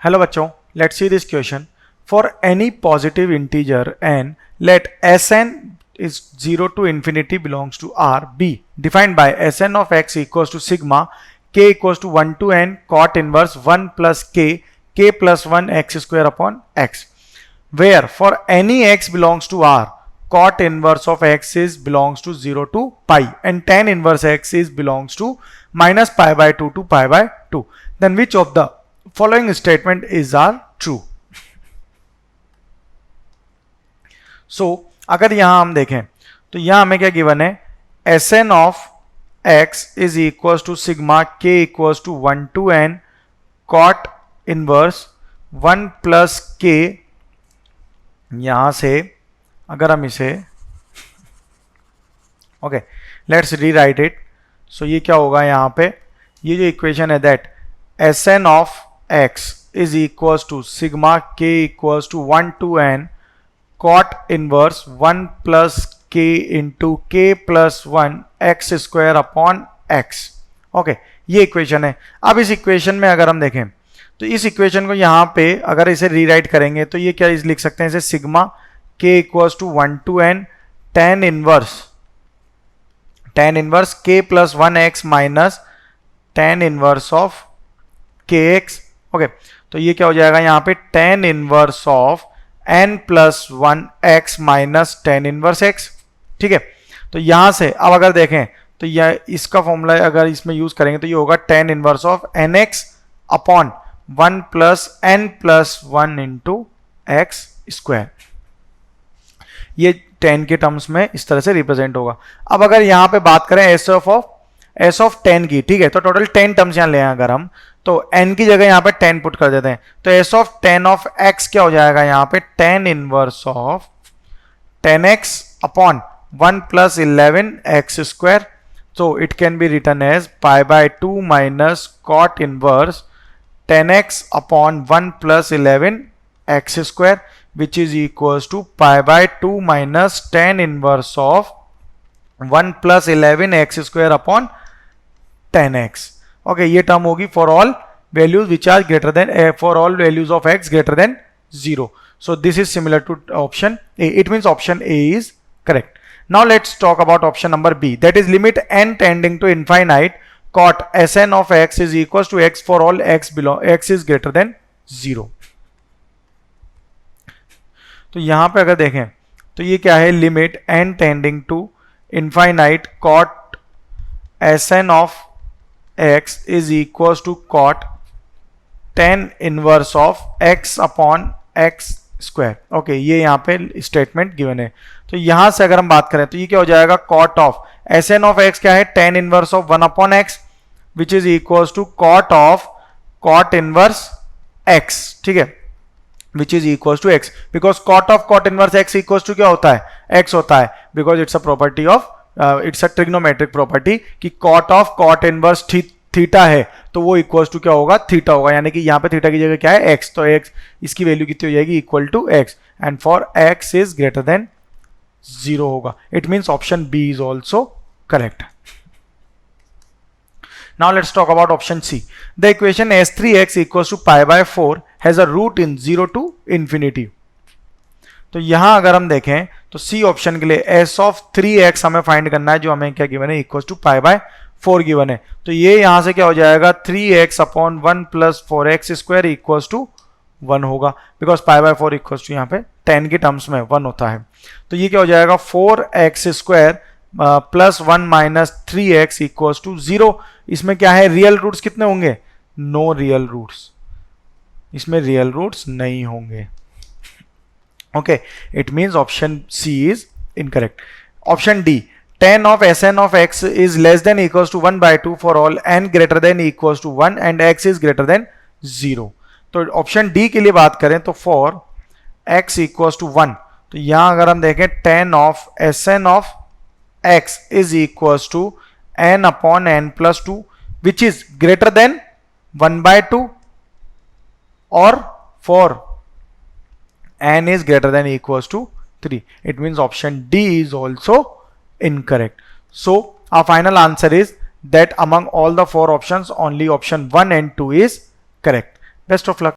Hello बच्चों, let's see this question. For any positive integer n, let Sn is 0 to infinity belongs to R be defined by Sn of x equals to sigma k equals to 1 to n cot inverse 1 plus k plus 1 x square upon x, where for any x belongs to R, cot inverse of x is belongs to 0 to pi and tan inverse x is belongs to minus pi by 2 to pi by 2. Then which of the following statement is are true? So अगर यहां हम देखें तो यहां हमें क्या given है, Sn of x is equals to sigma k equals to 1 to n cot inverse 1 plus k. यहां से अगर हम इसे ओके लेट्स रीराइट इट. सो ये क्या होगा, यहां पे ये जो इक्वेशन है that Sn of x is equals to sigma k equals to 1 to n cot inverse 1 plus k into k plus 1 x square upon x. Okay ये इक्वेशन है. अब इस इक्वेशन में अगर हम देखें तो इस इक्वेशन को यहाँ पे अगर इसे रीराइट करेंगे तो ये क्या लिख सकते हैं, इसे sigma k equals to 1 to n tan inverse k plus 1x minus tan inverse of kx. Okay तो ये क्या हो जाएगा यहाँ पे tan inverse of n plus 1x minus tan inverse x. ठीक है, तो यहां से अब अगर देखें तो यह इसका फॉर्मूला अगर इसमें यूज करेंगे तो ये होगा tan inverse of nx upon 1 plus n plus 1 into x square. ये tan के टर्म्स में इस तरह से रिप्रेजेंट होगा. अब अगर यहां पे बात करें s ऑफ 10 की, ठीक है, तो टोटल 10 टर्म्स यहां ले अगर हम तो n की जगह यहां पे 10 पुट कर देते हैं तो s ऑफ 10 ऑफ x क्या हो जाएगा यहां पे tan inverse of 10x upon 1 plus 11 x square. so it can be written as pi by 2 minus cot inverse 10x upon 1 plus 11 x square, which is equals to pi by 2 minus tan inverse of 1 plus 11 x square upon 10x. okay ये term होगी for all values which are greater than for all values of x greater than 0. so this is similar to option A. it means option A is correct. Now let's talk about option number B, that is limit n tending to infinite cot Sn of x is equals to x for all x is greater than 0. तो यहां पे अगर देखें तो ये क्या है, limit n tending to infinite cot Sn of x is equals to cot tan inverse of x upon x square. Okay ये यहाँ पे स्टेटमेंट गिवन है. तो यहां से अगर हम बात करें तो ये क्या हो जाएगा, cot of Sn of x क्या है, tan inverse of 1 upon x which is equals to cot of cot inverse x. ठीक है, which is equals to x because cot of cot inverse x equals to क्या होता है, x होता है, because it's a property of it's a trigonometric property कि cot of cot inverse theta है तो वो इक्वल्स टू क्या होगा, थीटा होगा. यानी कि यहाँ पे थीटा की जगह क्या है, x, तो x इसकी वैल्यू कितनी हो जाएगी, equal to x and for x is greater than 0 होगा. It means option B is also correct. Now let's talk about option C. The equation s3x equals to pi by 4 has a root in 0 to infinity. तो यहां अगर हम देखें तो C option के लिए s of 3x हमें find करना है, जो हमें क्या गिवन है, equals to pi by 4 given है. तो ये यहां से क्या हो जाएगा, 3x upon 1 plus 4x square equals to 1 होगा, because pi by 4 equals to यहाँ पे 10 के टर्म्स में 1 होता है. तो ये क्या हो जाएगा, 4x square plus 1 minus 3x equals to 0. इसमें क्या है, रियल रूट्स कितने होंगे, नो रियल रूट्स, इसमें रियल रूट्स नहीं होंगे. Okay it means option C is incorrect. Option D, tan of Sn of x is less than equals to 1 by 2 for all n greater than equals to 1 and x is greater than 0. तो option D के लिए बात करें तो for x equals to 1, तो यहां अगर हम देखें tan of Sn of x is equals to n upon n plus 2 which is greater than 1 by 2 or for n is greater than equals to 3. It means option D is also incorrect. So our final answer is that among all the 4 options only option 1 and 2 is correct. Best of luck.